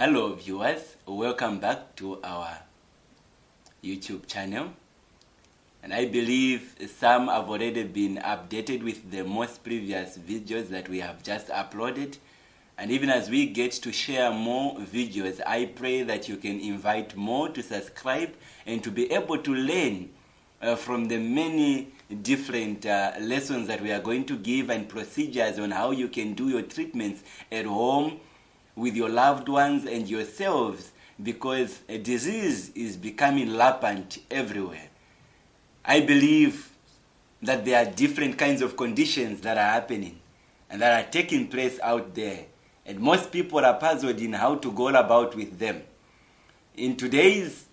Hello viewers, welcome back to our YouTube channel. And I believe some have already been updated with the most previous videos that we have just uploaded. And even as we get to share more videos, I pray that you can invite more to subscribe and to be able to learn from the many different lessons that we are going to give and procedures on how you can do your treatments at home with your loved ones and yourselves, because a disease is becoming rampant everywhere. I believe that there are different kinds of conditions that are happening and that are taking place out there, and most people are puzzled in how to go about with them. In today's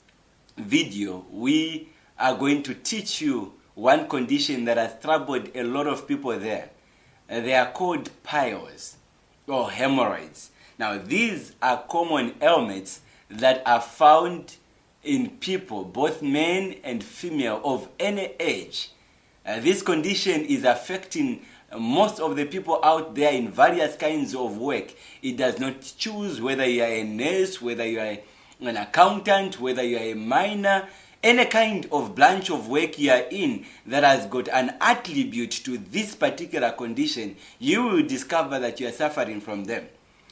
video, we are going to teach you one condition that has troubled a lot of people there. They are called piles or hemorrhoids. Now, these are common ailments that are found in people, both men and female, of any age. This condition is affecting most of the people out there in various kinds of work. It does not choose whether you are a nurse, whether you are an accountant, whether you are a miner, any kind of branch of work you are in that has got an attribute to this particular condition, you will discover that you are suffering from them.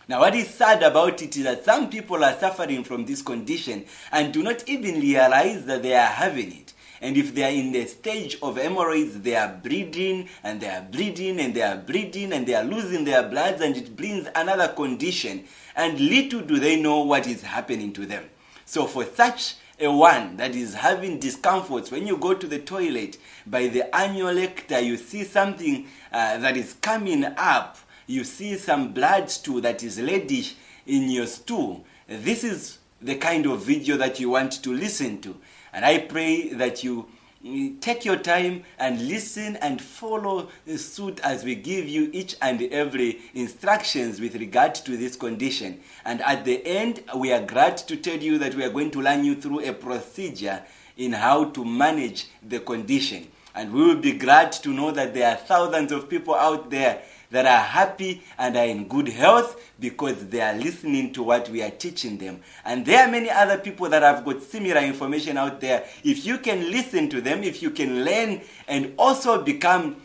Now, what is sad about it is that some people are suffering from this condition and do not even realize that they are having it. And if they are in the stage of hemorrhoids, they are bleeding and they are bleeding and they are bleeding and they are losing their bloods, and it brings another condition. And little do they know what is happening to them. So for such a one that is having discomforts, when you go to the toilet by the annual lecture, you see something that is coming up. You see some blood stool that is reddish in your stool. This is the kind of video that you want to listen to. And I pray that you take your time and listen and follow suit as we give you each and every instructions with regard to this condition. And at the end, we are glad to tell you that we are going to run you through a procedure in how to manage the condition. And we will be glad to know that there are thousands of people out there that are happy and are in good health because they are listening to what we are teaching them. And there are many other people that have got similar information out there. If you can listen to them, if you can learn and also become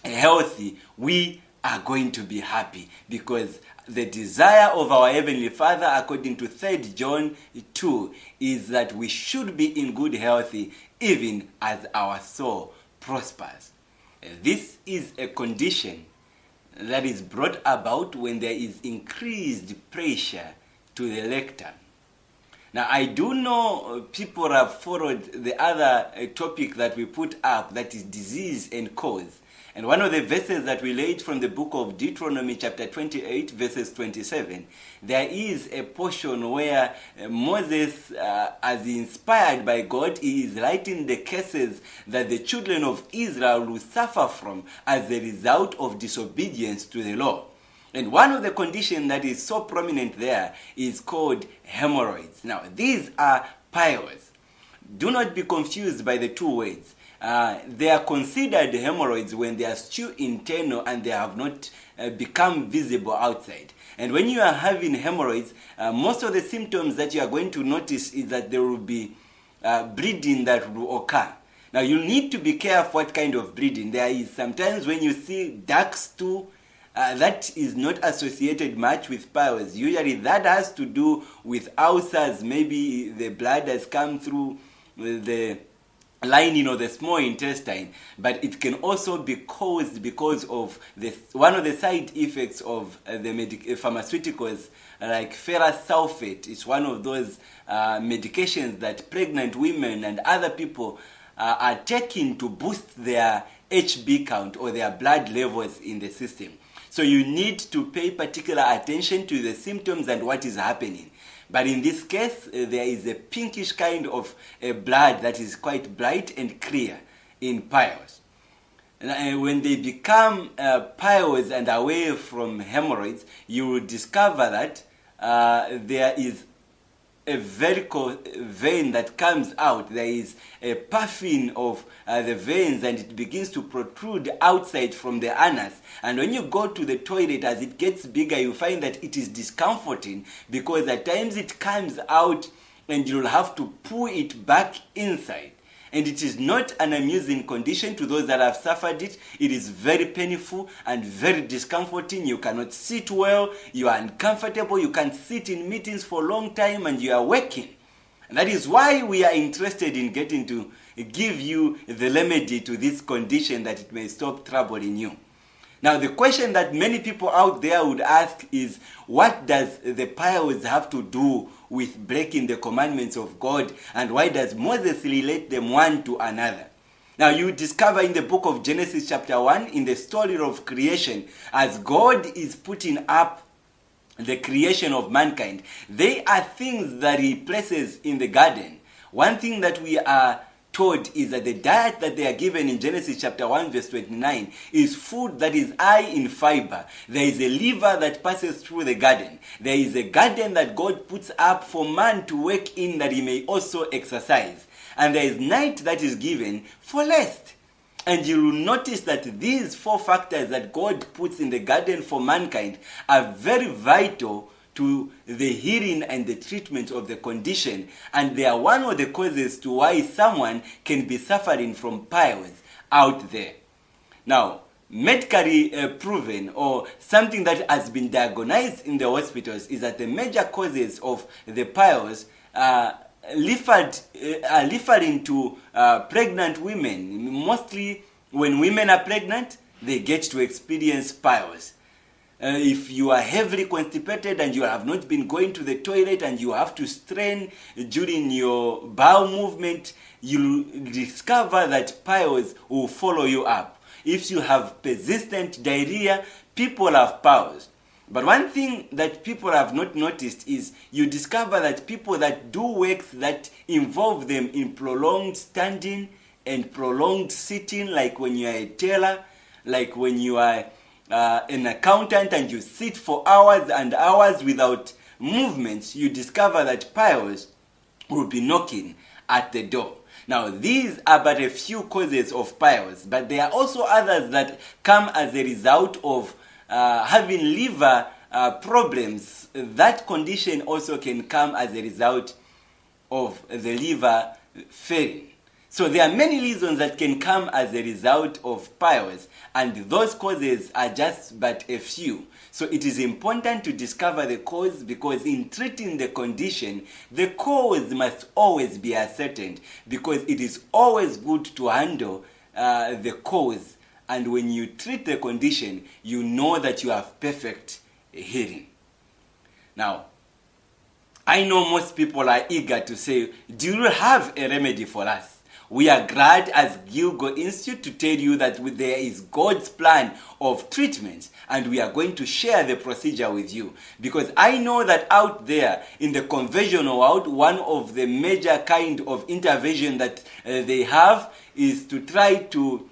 healthy, we are going to be happy, because the desire of our Heavenly Father, according to 3 John 2, is that we should be in good health even as our soul prospers. This is a condition that is brought about when there is increased pressure to the rectum. Now, I do know people have followed the other topic that we put up, that is disease and cause. And one of the verses that we read from the book of Deuteronomy chapter 28 verses 27, there is a portion where Moses, as inspired by God, he is writing the cases that the children of Israel will suffer from as a result of disobedience to the law. And one of the conditions that is so prominent there is called hemorrhoids. Now, these are piles. Do not be confused by the two words. They are considered hemorrhoids when they are still internal and they have not become visible outside. And when you are having hemorrhoids, most of the symptoms that you are going to notice is that there will be bleeding that will occur. Now, you need to be careful what kind of bleeding. There is sometimes when you see dark stool, that is not associated much with piles. Usually that has to do with ulcers. Maybe the blood has come through the lining of the small intestine, but it can also be caused because of one of the side effects of the pharmaceuticals like ferrous sulfate. It's one of those medications that pregnant women and other people are taking to boost their HB count or their blood levels in the system. So you need to pay particular attention to the symptoms and what is happening. But in this case, there is a pinkish kind of blood that is quite bright and clear in piles. And when they become piles and away from hemorrhoids, you will discover that there is a vertical vein that comes out. There is a puffing of the veins, and it begins to protrude outside from the anus. And when you go to the toilet, as it gets bigger, you find that it is discomforting, because at times it comes out and you'll have to pull it back inside. And it is not an amusing condition to those that have suffered it. It is very painful and very discomforting. You cannot sit well, you are uncomfortable, you can't sit in meetings for a long time, and you are working. And that is why we are interested in getting to give you the remedy to this condition, that it may stop troubling you. Now, the question that many people out there would ask is, what does the piles have to do with breaking the commandments of God, and why does Moses relate them one to another? Now, you discover in the book of Genesis chapter 1, in the story of creation, as God is putting up the creation of mankind, they are things that he places in the garden. One thing that we are told is that the diet that they are given in Genesis chapter 1 verse 29 is food that is high in fiber. There is a river that passes through the garden. There is a garden that God puts up for man to work in, that he may also exercise. And there is night that is given for rest. And you will notice that these four factors that God puts in the garden for mankind are very vital to the healing and the treatment of the condition, and they are one of the causes to why someone can be suffering from piles out there. Now, medically proven, or something that has been diagnosed in the hospitals, is that the major causes of the piles are referring to pregnant women. Mostly when women are pregnant, they get to experience piles. If you are heavily constipated and you have not been going to the toilet and you have to strain during your bowel movement, you discover that piles will follow you up. If you have persistent diarrhea, people have piles. But one thing that people have not noticed is you discover that people that do works that involve them in prolonged standing and prolonged sitting, like when you are a tailor, like when you are an accountant and you sit for hours and hours without movements, you discover that piles will be knocking at the door. Now, these are but a few causes of piles, but there are also others that come as a result of having liver problems. That condition also can come as a result of the liver failing. So there are many reasons that can come as a result of piles, and those causes are just but a few. So it is important to discover the cause, because in treating the condition, the cause must always be ascertained, because it is always good to handle the cause, and when you treat the condition, you know that you have perfect healing. Now, I know most people are eager to say, do you have a remedy for us? We are glad as Gilgo Institute to tell you that there is God's plan of treatment, and we are going to share the procedure with you. Because I know that out there in the conventional world, one of the major kind of intervention that they have is to try to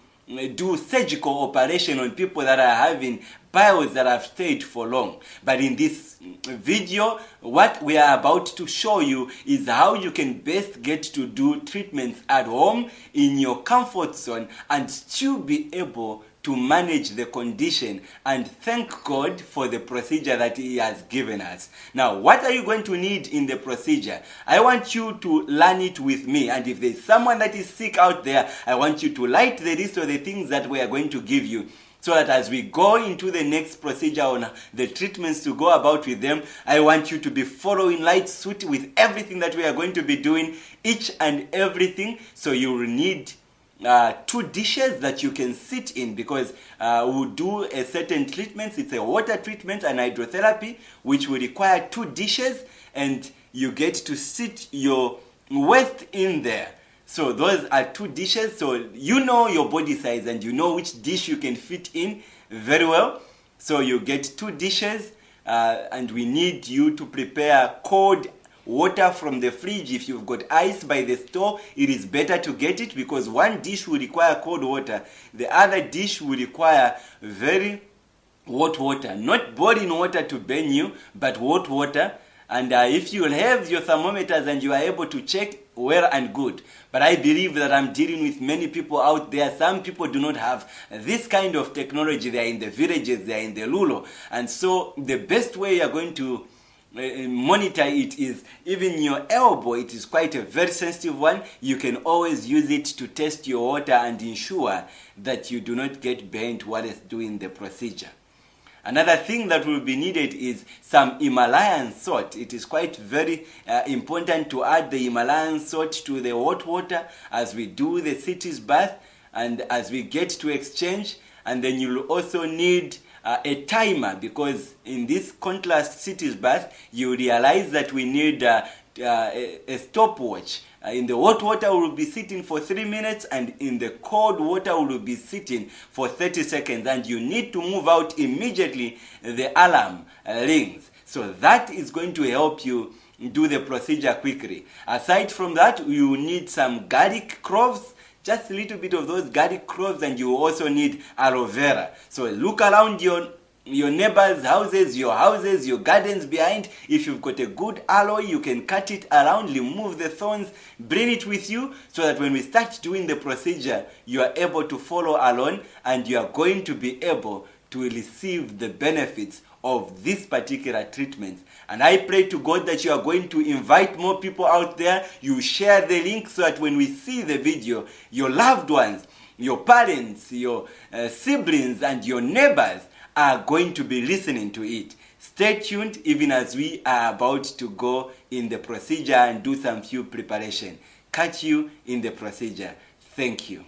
do surgical operation on people that are having piles that have stayed for long. But in this video, what we are about to show you is how you can best get to do treatments at home in your comfort zone and still be able to manage the condition and thank God for the procedure that He has given us. Now, what are you going to need in the procedure? I want you to learn it with me, and if there's someone that is sick out there, I want you to write the list of the things that we are going to give you, so that as we go into the next procedure on the treatments to go about with them, I want you to be following light suit with everything that we are going to be doing, each and everything. So you will need 2 dishes that you can sit in, because we'll do a certain treatment. It's a water treatment and hydrotherapy, which will require 2 dishes, and you get to sit your waist in there. So those are 2 dishes. So you know your body size and you know which dish you can fit in very well. So you get 2 dishes, and we need you to prepare cold water from the fridge. If you've got ice by the store, it is better to get it, because one dish will require cold water. The other dish will require very hot water. Not boiling water to burn you, but hot water. And if you have your thermometers and you are able to check, well and good. But I believe that I'm dealing with many people out there. Some people do not have this kind of technology. They are in the villages, they are in the rural. And so the best way you are going to monitor it is even your elbow. It is quite a very sensitive one. You can always use it to test your water and ensure that you do not get burnt while it's doing the procedure. Another thing that will be needed is some Himalayan salt. It is quite very important to add the Himalayan salt to the hot water as we do the CT's bath and as we get to exchange. And then you'll also need a timer, because in this contrast CT's bath, you realize that we need a stopwatch. In the hot water, we will be sitting for 3 minutes, and in the cold water, we will be sitting for 30 seconds. And you need to move out immediately. The alarm rings. So that is going to help you do the procedure quickly. Aside from that, you need some garlic cloves. Just a little bit of those garlic cloves, and you also need aloe vera. So look around your neighbors' houses, your gardens behind. If you've got a good aloe, you can cut it around, remove the thorns, bring it with you, so that when we start doing the procedure, you are able to follow along and you are going to be able to receive the benefits of this particular treatment. And I pray to God that you are going to invite more people out there. You share the link so that when we see the video, your loved ones, your parents, your siblings, and your neighbors are going to be listening to it. Stay tuned even as we are about to go in the procedure and do some few preparation. Catch you in the procedure. Thank you.